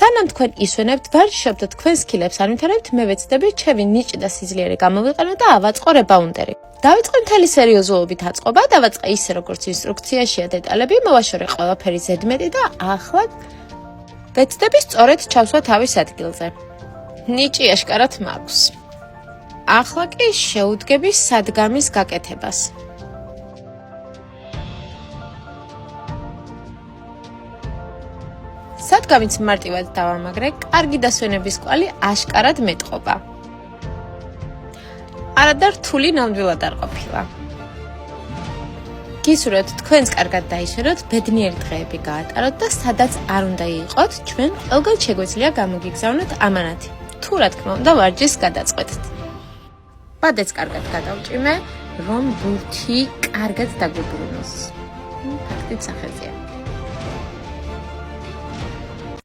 სანამ თქვენ ისვენებთ, ვარჯიშობთ თქვენ სკილებს არ ვითარებთ, მე ვეცდები ჩემი ნიჭი და სიძლიერე გამოვიყენო და ავაწყო rebounder-ი. დავიწყე მთელი სერიოზულობით აწყობა, დავაწყე ისე როგორც ინსტრუქციაშია დეტალები, მოვაშორე ყველაფერი ზედმეტი და ახლა ვეცდები სწორედ ჩავსვა თავის ადგილზე. ნიჭი აშკარად მაქვს. ახლა კი შეუდგები სადგამის გაკეთებას. სადგამიც მარტივად დავამაგრე, კარგი დასვენების კვალი აშკარად მეტყობა. არადა რთული ნამდვილად არ ყოფილა. გისურვებთ თქვენს კარგად დაისვენოთ, ბედნიერი დღეები გაატაროთ და სადაც არ უნდა იყოთ, ჩვენ ყველგან შეგვეძლია გამოგიგზავნოთ ამანათი. თუ რა თქმა უნდა ვარჯიშს გადაწყვეტთ. ბადეც კარგად გადავჭიმე, რომ ბურთი კარგად დაგვიბრუნოს. ფაქტიც სახელზეა.